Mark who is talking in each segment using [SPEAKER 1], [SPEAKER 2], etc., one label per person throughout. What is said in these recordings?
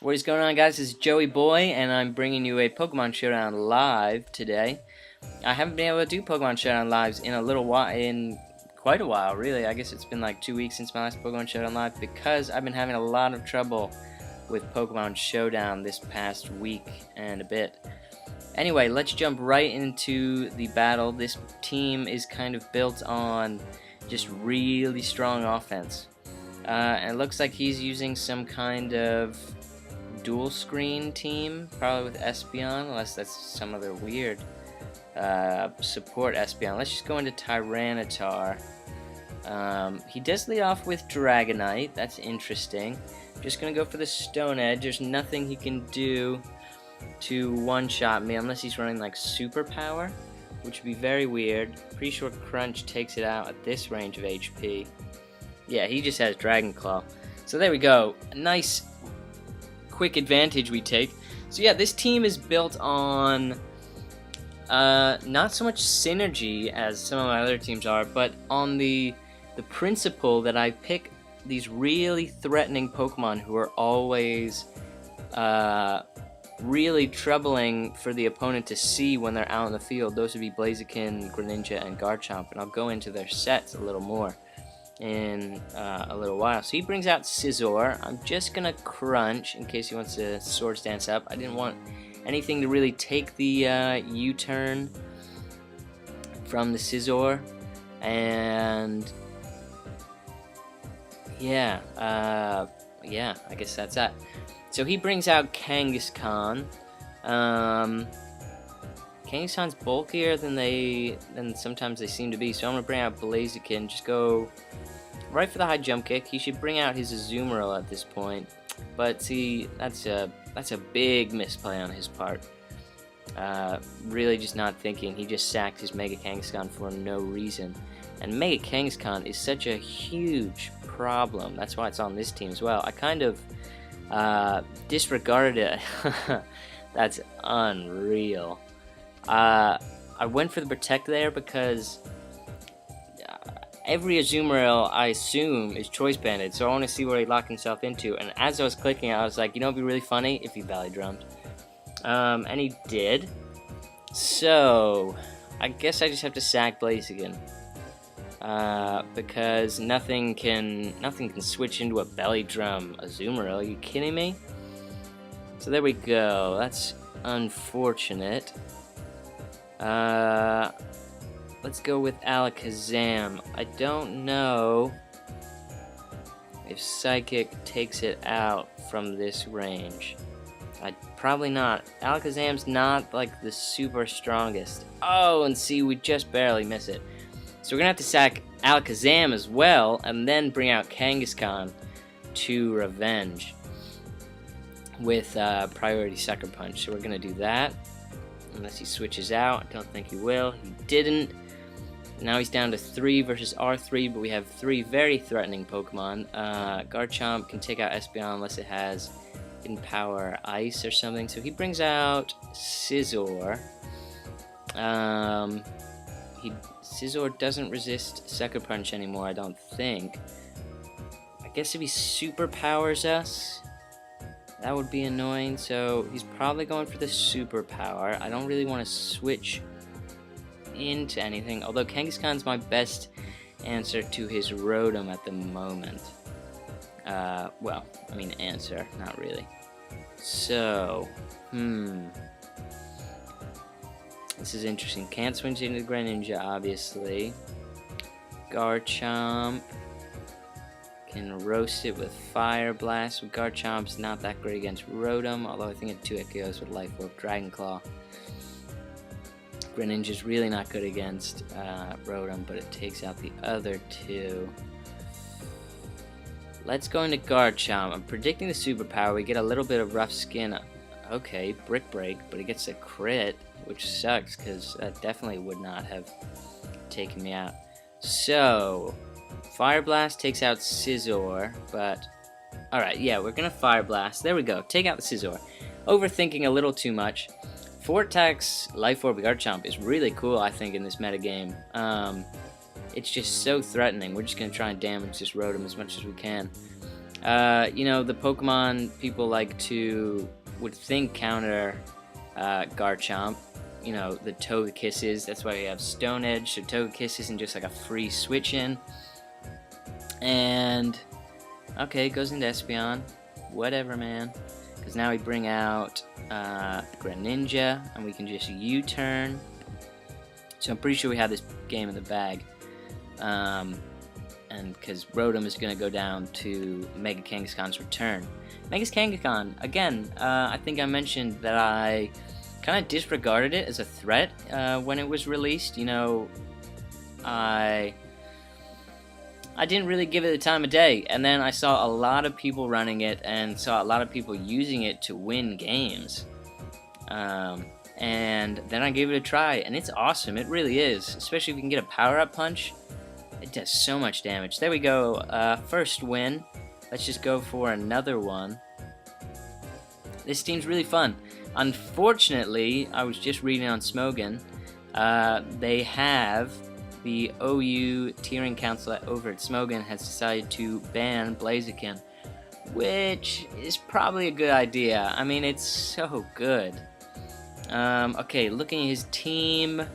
[SPEAKER 1] What is going on, guys? This is Joey Boy, and I'm bringing you a Pokemon Showdown live today. I haven't been able to do Pokemon Showdown lives in quite a while, really. I guess it's been like 2 weeks since my last Pokemon Showdown live because I've been having a lot of trouble with Pokemon Showdown this past week and a bit. Anyway, let's jump right into the battle. This team is kind of built on just really strong offense. And it looks like he's using some kind of dual screen team, probably with Espeon, unless that's some other weird support Espeon. Let's just go into Tyranitar. He does lead off with Dragonite. That's interesting. Just gonna go for the Stone Edge. There's nothing he can do to one-shot me unless he's running like Superpower, which would be very weird. Pretty sure Crunch takes it out at this range of HP. Yeah, he just has Dragon Claw. So there we go. A nice quick advantage we take. So yeah, this team is built on not so much synergy as some of my other teams are, but on the principle that I pick these really threatening Pokemon who are always really troubling for the opponent to see when they're out in the field. Those would be Blaziken, Greninja, and Garchomp, and I'll go into their sets a little more in a little while. So he brings out Scizor. I'm just gonna Crunch in case he wants to Swords Dance up. I didn't want anything to really take the U-turn from the Scizor, and yeah, I guess that's that. So he brings out Kangaskhan. Kangaskhan's bulkier than sometimes they seem to be, so I'm gonna bring out Blaziken. Just go right for the high jump kick. He should bring out his Azumarill at this point, but see, that's a big misplay on his part. Really just not thinking. He just sacked his Mega Kangaskhan for no reason, and Mega Kangaskhan is such a huge problem. That's why it's on this team as well. I kind of disregarded it. That's unreal. I went for the Protect there because every Azumarill, I assume, is Choice Banded, so I want to see where he locked himself into, and as I was clicking, I was like, you know, it'd be really funny if he Valley Drummed. And he did. So, I guess I just have to sack Blaziken. Because nothing can switch into a Belly Drum Azumarill. Are you kidding me? So there we go. That's unfortunate. Let's go with Alakazam. I don't know if Psychic takes it out from this range. Probably not. Alakazam's not like the super strongest. Oh, and see, we just barely miss it. So we're gonna have to sack Alakazam as well, and then bring out Kangaskhan to revenge with Priority Sucker Punch. So we're gonna do that. Unless he switches out. I don't think he will. He didn't. Now he's down to 3 versus R3, but we have 3 very threatening Pokemon. Garchomp can take out Espeon unless it has in power Ice or something. So he brings out Scizor. Scizor doesn't resist Sucker Punch anymore, I don't think. I guess if he superpowers us, that would be annoying, so he's probably going for the Superpower. I don't really want to switch into anything, although Kangaskhan's my best answer to his Rotom at the moment. Well, I mean answer, not really. So, this is interesting. Can't switch into Greninja, obviously. Garchomp can roast it with Fire Blast. Garchomp's not that great against Rotom, although I think it 2-hit goes with Life Orb, Dragon Claw. Greninja's really not good against Rotom, but it takes out the other 2. Let's go into Garchomp. I'm predicting the Superpower. We get a little bit of rough skin. Okay, Brick Break, but it gets a crit, which sucks because that definitely would not have taken me out. So, Fire Blast takes out Scizor, but alright, yeah, we're gonna Fire Blast. There we go, take out the Scizor. Overthinking a little too much. Vortex Life Orb Garchomp is really cool, I think, in this metagame. It's just so threatening. We're just gonna try and damage this Rotom as much as we can. You know, the Pokemon people would think counter Garchomp. You know, the Togekisses, that's why we have Stone Edge, so Togekiss isn't just like a free switch in. And, okay, it goes into Espeon. Whatever, man. Because now we bring out Greninja, and we can just U-turn. So I'm pretty sure we have this game in the bag. And because Rotom is going to go down to Mega Kangaskhan's return. Mega Kangaskhan, again, I think I mentioned that I kind of disregarded it as a threat when it was released. You know, I didn't really give it the time of day, and then I saw a lot of people running it and saw a lot of people using it to win games. And then I gave it a try, and it's awesome. It really is, especially if you can get a power-up punch. It does so much damage. There we go. First win. Let's just go for another one. This team's really fun. Unfortunately, I was just reading on Smogon, they have the OU Tiering Council over at Smogon has decided to ban Blaziken, which is probably a good idea. I mean, it's so good. Okay, looking at his team,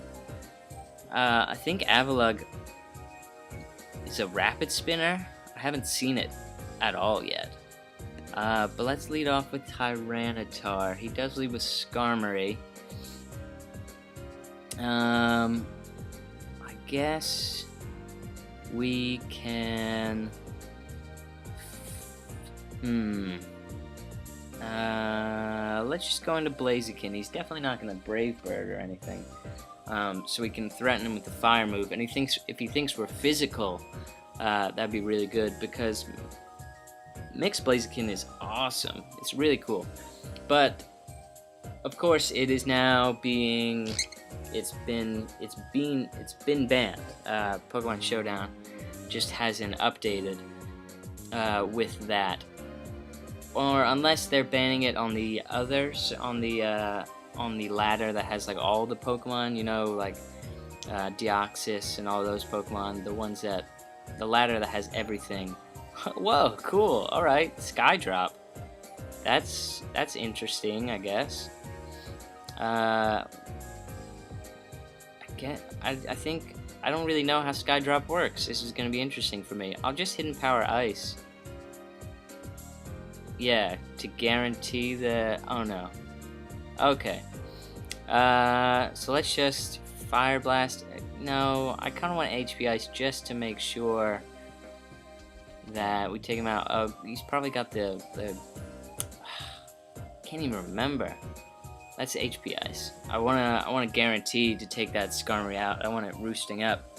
[SPEAKER 1] I think Avalugg is a rapid spinner. I haven't seen it at all yet. But let's lead off with Tyranitar. He does lead with Skarmory. I guess we can... let's just go into Blaziken. He's definitely not going to Brave Bird or anything. So we can threaten him with the Fire move. And if he thinks we're physical, that'd be really good, because Mixed Blaziken is awesome. It's really cool. But of course it is now being it's been banned. Pokemon Showdown just hasn't updated with that. Or unless they're banning it on the others, on the ladder that has like all the Pokemon, you know, like Deoxys and all those Pokemon, the ladder that has everything. Whoa, cool. All right, Skydrop. That's interesting, I guess. I think I don't really know how Skydrop works. This is gonna be interesting for me. I'll just Hidden Power Ice. Yeah, to guarantee the... oh no. Okay. So let's just Fire Blast. No, I kind of want HP Ice just to make sure that we take him out. Oh, he's probably got the can't even remember. That's HP Ice. I wanna guarantee to take that Skarmory out. I want it roosting up.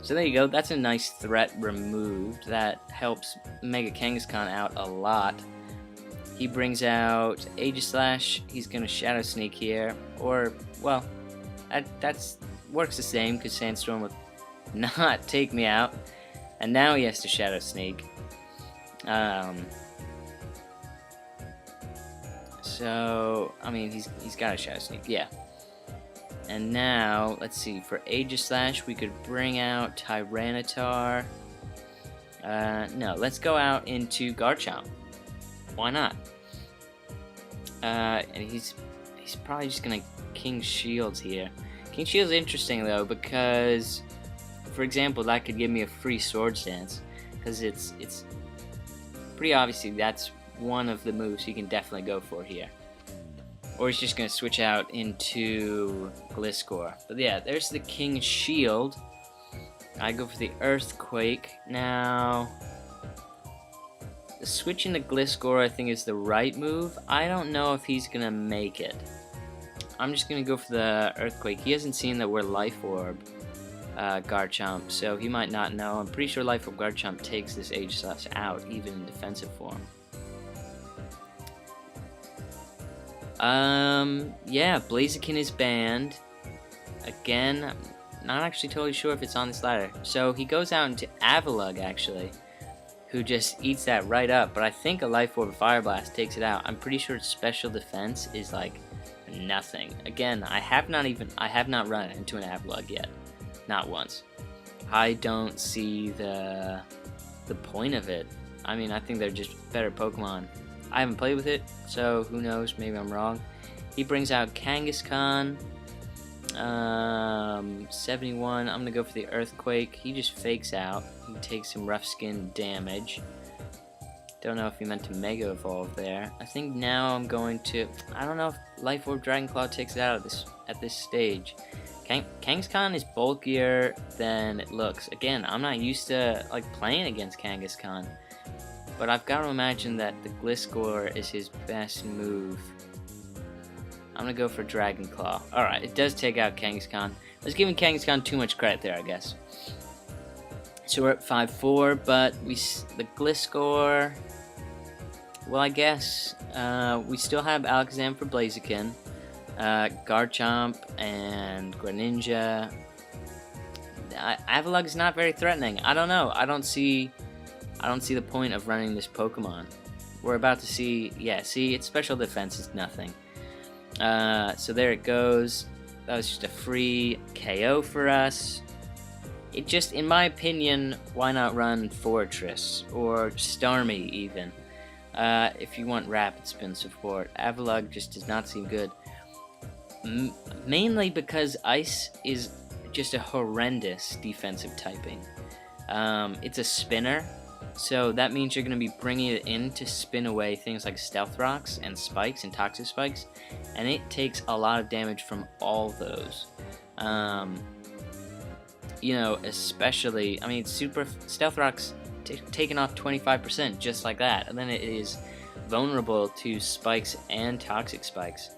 [SPEAKER 1] So there you go. That's a nice threat removed. That helps Mega Kangaskhan out a lot. He brings out Aegislash. He's gonna Shadow Sneak here, or well, that's works the same because Sandstorm would not take me out, and now he has to Shadow Sneak. So I mean, he's got a Shadow Sneak, yeah. And now let's see, for Aegislash we could bring out Tyranitar. No, let's go out into Garchomp. Why not? And he's probably just gonna King Shields here. King Shield's interesting though, because for example that could give me a free Swords Dance, because it's pretty obviously that's one of the moves he can definitely go for here. Or he's just gonna switch out into Gliscor. But yeah, there's the King Shield. I go for the Earthquake. Now switching to Gliscor I think is the right move. I don't know if he's gonna make it. I'm just gonna go for the Earthquake. He hasn't seen that we're Life Orb Garchomp, so he might not know. I'm pretty sure Life Orb Garchomp takes this Aegislash out, even in defensive form. Yeah, Blaziken is banned. Again, I'm not actually totally sure if it's on this ladder. So he goes out into Avalugg, actually, who just eats that right up. But I think a Life Orb Fire Blast takes it out. I'm pretty sure its special defense is like nothing. Again, I have not run into an Avalugg yet. Not once. I don't see the the point of it? I mean, I think they're just better Pokemon. I haven't played with it, so who knows, maybe I'm wrong. He brings out Kangaskhan. 71, I'm gonna go for the Earthquake. He just fakes out. He takes some rough skin damage. Don't know if he meant to Mega Evolve there. I think now I'm going to... I don't know if Life Orb Dragon Claw takes it out at this stage. Kangaskhan is bulkier than it looks. Again, I'm not used to like playing against Kangaskhan, but I've got to imagine that the Gliscor is his best move. I'm gonna go for Dragon Claw. Alright, it does take out Kangaskhan. I was giving Kangaskhan too much credit there, I guess. So we're at 5-4, but the Gliscor... Well, I guess we still have Alakazam for Blaziken, Garchomp, and Greninja. Avalugg is not very threatening. I don't know. I don't see the point of running this Pokemon. We're about to see... Yeah, see, its special defense is nothing. So there it goes. That was just a free KO for us. It just, in my opinion, why not run Fortress or Starmie even? If you want Rapid Spin support. Avalugg just does not seem good. Mainly because Ice is just a horrendous defensive typing. It's a spinner, so that means you're going to be bringing it in to spin away things like Stealth Rocks and Spikes and Toxic Spikes, and it takes a lot of damage from all those. You know, especially, I mean, Super Stealth Rocks taking off 25% just like that, and then it is vulnerable to Spikes and Toxic Spikes.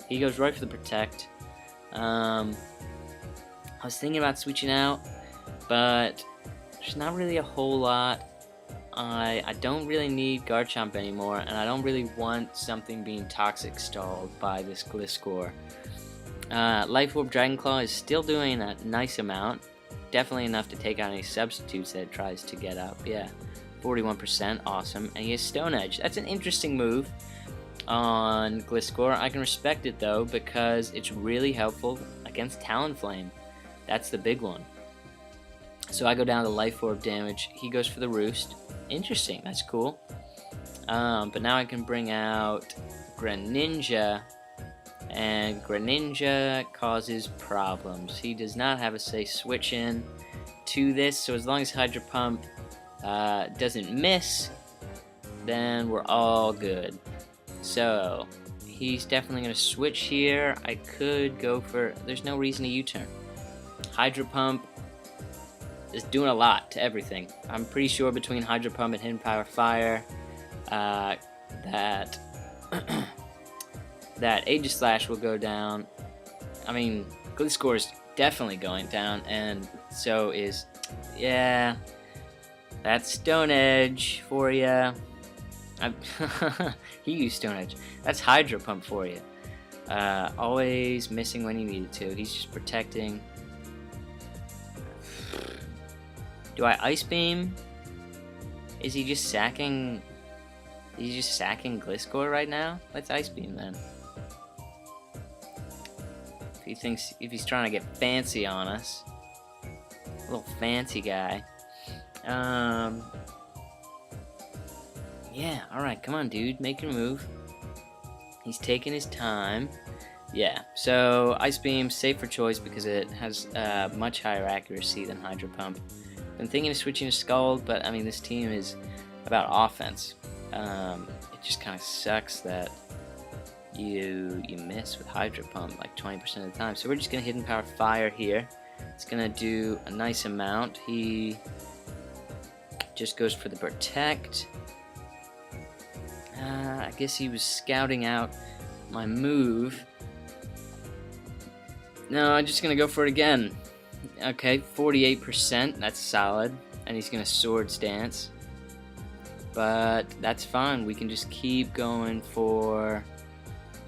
[SPEAKER 1] He goes right for the Protect. I was thinking about switching out, but there's not really a whole lot. I don't really need Garchomp anymore, and I don't really want something being Toxic stalled by this Gliscor. Life Orb Dragon Claw is still doing a nice amount. Definitely enough to take out any substitutes that it tries to get up. Yeah, 41%, awesome. And he has Stone Edge. That's an interesting move on Gliscor. I can respect it though, because it's really helpful against Talonflame. That's the big one. So I go down to Life Orb damage. He goes for the Roost. Interesting, that's cool. But now I can bring out Greninja, and Greninja causes problems. He does not have a safe switch in to this, so as long as Hydro Pump doesn't miss, then we're all good. So he's definitely going to switch here. I could go for... There's no reason to U-turn. Hydro Pump is doing a lot to everything. I'm pretty sure between Hydro Pump and Hidden Power Fire that that Aegislash will go down. I mean, Gliscor is definitely going down, and so is... Yeah, that's Stone Edge for you. He used Stone Edge. That's Hydro Pump for you. Always missing when you needed to. He's just protecting. Do I Ice Beam? Is he just sacking... He's just sacking Gliscor right now? Let's Ice Beam then. If he's trying to get fancy on us. A little fancy guy. Yeah, alright, come on dude, make your move. He's taking his time. Yeah, so Ice Beam, safer choice because it has much higher accuracy than Hydro Pump. I'm thinking of switching to Scald, but I mean this team is about offense. It just kind of sucks that you miss with Hydro Pump like 20% of the time. So we're just gonna Hidden Power Fire here. It's gonna do a nice amount. He just goes for the Protect. I guess he was scouting out my move. No, I'm just gonna go for it again. Okay, 48%, that's solid. And he's gonna Swords Dance. But that's fine, we can just keep going for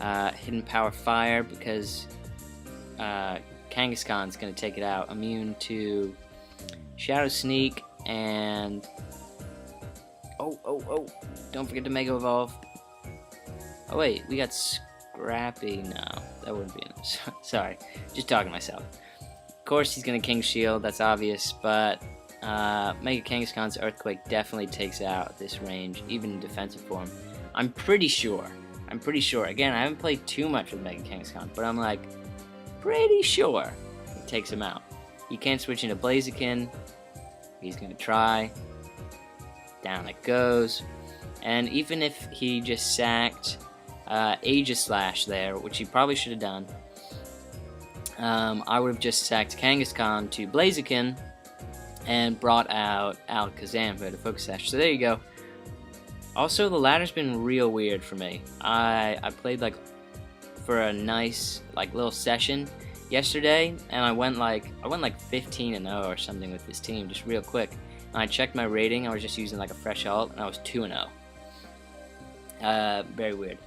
[SPEAKER 1] Hidden Power Fire because Kangaskhan's gonna take it out. Immune to Shadow Sneak and... Oh, don't forget to Mega Evolve. Oh wait, we got Scrappy. No, that wouldn't be enough. Sorry, just talking to myself. Of course he's gonna King Shield, that's obvious, but Mega Kangaskhan's Earthquake definitely takes out this range, even in defensive form. I'm pretty sure. Again, I haven't played too much with Mega Kangaskhan, but I'm like, pretty sure it takes him out. He can't switch into Blaziken. He's gonna try. Down it goes. And even if he just sacked Aegislash there, which he probably should have done, I would have just sacked Kangaskhan to Blaziken and brought out Alakazam for the Focus Sash. So there you go. Also, the ladder's been real weird for me. I played like for a nice like little session yesterday, and I went like 15-0 or something with this team, just real quick. And I checked my rating. I was just using like a fresh alt, and I was 2-0. Very weird.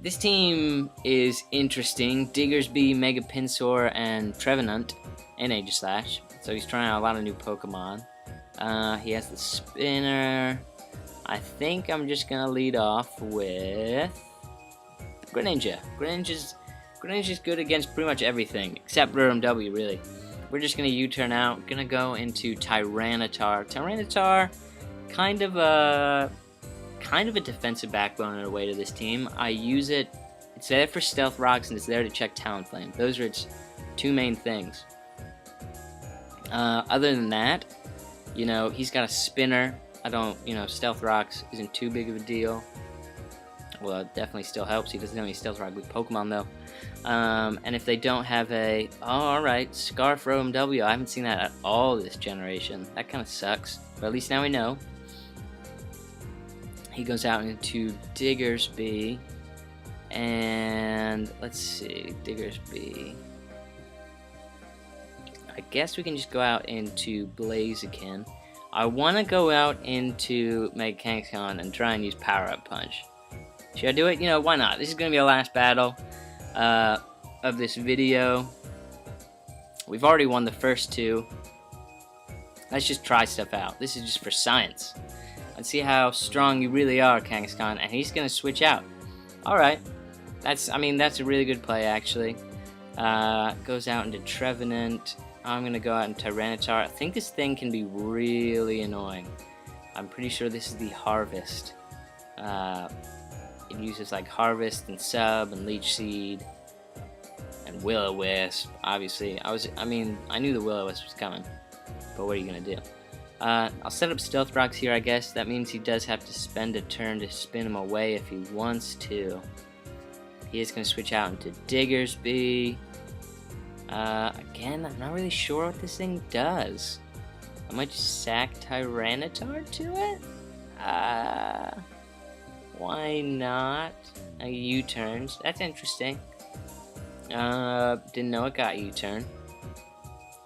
[SPEAKER 1] This team is interesting. Diggersby, Mega Pinsir, and Trevenant, and Aegislash. So he's trying out a lot of new Pokemon. He has the Spinner. I think I'm just gonna lead off with Greninja. Greninja's good against pretty much everything, except Rotom W, really. We're just gonna U-turn out. Gonna go into Tyranitar. Tyranitar, kind of a defensive backbone in a way to this team. I use it. It's there for Stealth Rocks, and it's there to check Talonflame. Those are its two main things. Other than that, you know, he's got a Spinner. Stealth Rocks isn't too big of a deal. Well, it definitely still helps. He doesn't have any Stealth Rock with Pokemon, though. And if they don't have a... Oh, alright, Scarf Rotom W. I haven't seen that at all this generation. That kind of sucks. But at least now we know. He goes out into Diggersby. And... let's see. Diggersby... I guess we can just go out into Blaziken. I want to go out into Mega Kangaskhan and try and use Power Up Punch. Should I do it? You know, why not? This is going to be our last battle of this video. We've already won the first two. Let's just try stuff out. This is just for science. Let's see how strong you really are, Kangaskhan. And he's going to switch out. Alright. That's a really good play, actually. Goes out into Trevenant. I'm going to go out in Tyranitar. I think this thing can be really annoying. I'm pretty sure this is the Harvest. It uses like Harvest and Sub and Leech Seed and Will-O-Wisp. Obviously, I knew the Will-O-Wisp was coming. But what are you going to do? I'll set up Stealth Rocks here, I guess. That means he does have to spend a turn to spin him away if he wants to. He is going to switch out into Diggersby. Again, I'm not really sure what this thing does. I might just sack Tyranitar to it? Why not? U-turns. That's interesting. Didn't know it got U-turn.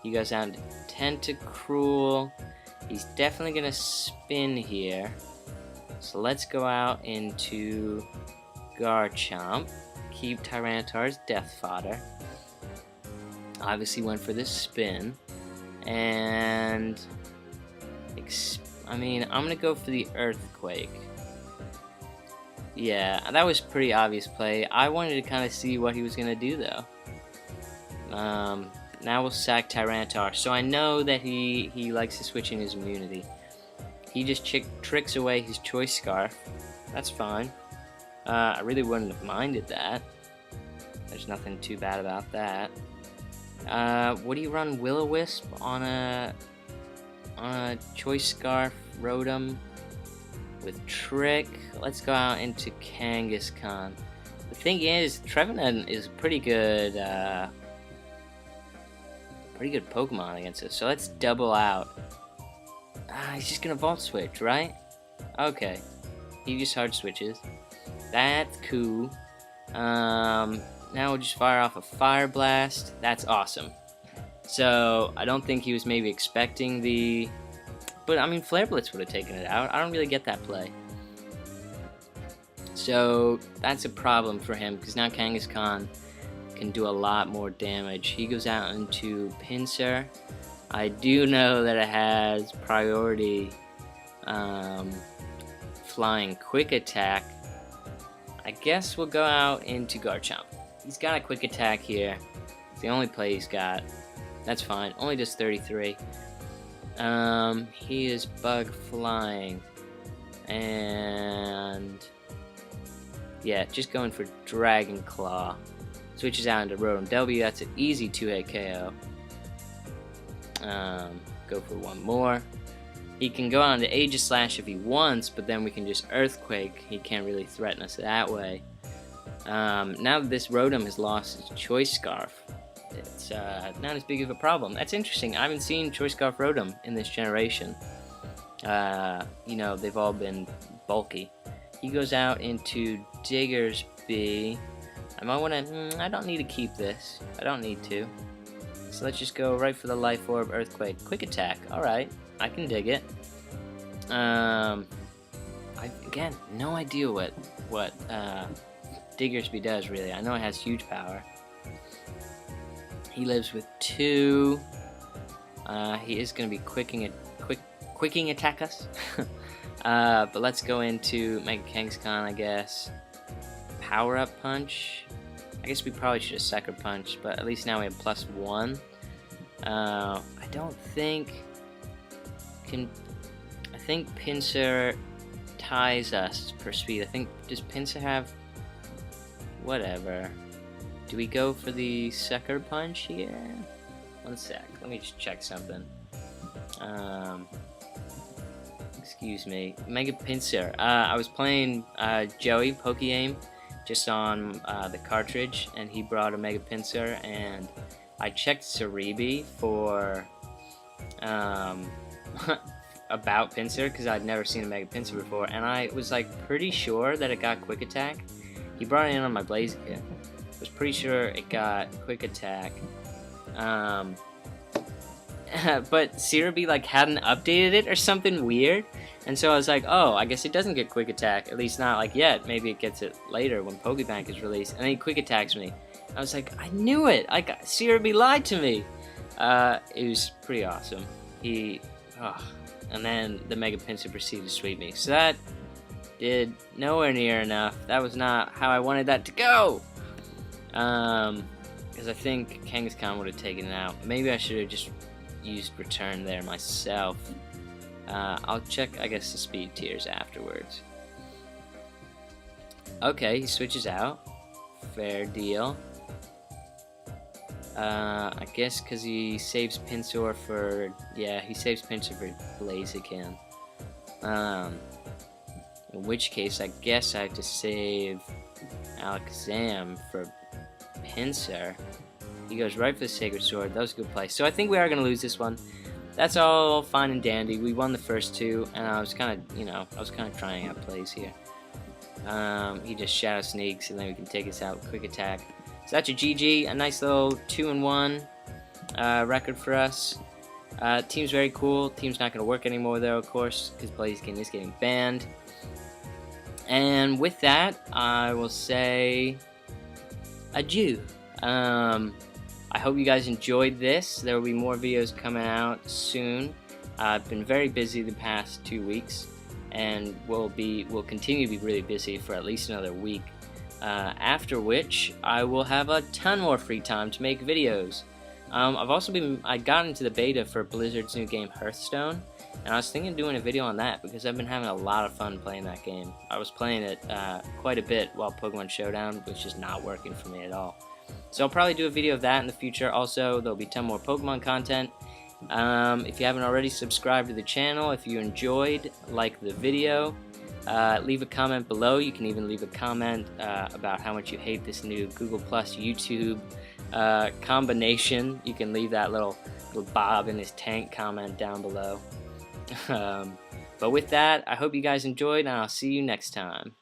[SPEAKER 1] He goes out into Tentacruel. He's definitely gonna spin here. So let's go out into Garchomp. Keep Tyranitar's death fodder. Obviously went for this spin. And I'm gonna go for the Earthquake. Yeah, that was pretty obvious play. I wanted to kind of see what he was gonna do though. Now we'll sack Tyranitar. So I know that he likes to switch in his immunity. He just tricks away his Choice Scarf. That's fine. I really wouldn't have minded that. There's nothing too bad about that. Would he run Will-O-Wisp on a Choice Scarf Rotom with Trick? Let's go out into Kangaskhan. The thing is, Trevenant is pretty good Pokemon against us. So let's double out. He's just gonna Volt Switch, right? Okay. He just hard switches. That's cool. Now we'll just fire off a Fire Blast. That's awesome. So I don't think he was maybe expecting the... But I mean, Flare Blitz would have taken it out. I don't really get that play. So that's a problem for him, because now Kangaskhan can do a lot more damage. He goes out into Pinsir. I do know that it has priority flying quick attack. I guess we'll go out into Garchomp. He's got a quick attack here. It's the only play he's got. That's fine. Only does 33. He is bug flying. And yeah, just going for Dragon Claw. Switches out into Rotom W. That's an easy 2-hit KO. Go for one more. He can go on to Aegislash if he wants, but then we can just Earthquake. He can't really threaten us that way. Now that this Rotom has lost its Choice Scarf, it's not as big of a problem. That's interesting. I haven't seen Choice Scarf Rotom in this generation. You know, they've all been bulky. He goes out into Diggersby. I might want to... I don't need to keep this. I don't need to. So let's just go right for the Life Orb Earthquake. Quick Attack. Alright. I can dig it. Again, no idea what Diggersby does, really. I know it has huge power. He lives with 2. He is going to be quicking attack us. But let's go into Mega Kangaskhan, I guess. Power Up Punch. I guess we probably should have Sucker Punch, but at least now we have +1. I don't think... I think Pinsir ties us for speed. I think... Does Pinsir have... Whatever. Do we go for the Sucker Punch here? One sec. Let me just check something. Excuse me. Mega Pinsir. I was playing Joey, Pokeaim, just on the cartridge, and he brought a Mega Pinsir, and I checked Cerebi for about Pinsir, because I'd never seen a Mega Pinsir before, and I was like pretty sure that it got Quick Attack. He brought it in on my Blaziken. I was pretty sure it got Quick Attack. But Cerebi like hadn't updated it or something weird, and so I was like, oh, I guess it doesn't get Quick Attack, at least not like yet. Maybe it gets it later when Pokebank is released, and then he Quick Attacks me. I was like, I knew it! Like, Cerebi lied to me! It was pretty awesome. And then the Mega Pinsir proceeded to sweep me. So that did nowhere near enough. That was not how I wanted that to go! Because I think Kangaskhan would have taken it out. Maybe I should have just used Return there myself. I'll check, I guess, the speed tiers afterwards. Okay, he switches out. Fair deal. I guess because he saves Pinsir for... Yeah, he saves Pinsir for Blaziken. In which case, I guess I have to save Alakazam for Pinsir. He goes right for the Sacred Sword. That was a good play. So I think we are going to lose this one. That's all fine and dandy. We won the first 2, and I was kind of, you know, trying out plays here. He just Shadow Sneaks, and then we can take us out with Quick Attack. So that's your GG. A nice little 2-1 record for us. Team's very cool. Team's not going to work anymore, though, of course, because Blaziken is getting banned. And with that, I will say adieu. I hope you guys enjoyed this. There will be more videos coming out soon. I've been very busy the past 2 weeks, and we'll continue to be really busy for at least another week. After which, I will have a ton more free time to make videos. I got into the beta for Blizzard's new game Hearthstone, and I was thinking of doing a video on that because I've been having a lot of fun playing that game. I was playing it quite a bit while Pokemon Showdown was just not working for me at all. So I'll probably do a video of that in the future. Also, there'll be a ton more Pokemon content. If you haven't already, subscribed to the channel. If you enjoyed, like the video. Leave a comment below. You can even leave a comment about how much you hate this new Google Plus YouTube combination. You can leave that little Bob in his tank comment down below. But with that, I hope you guys enjoyed, and I'll see you next time.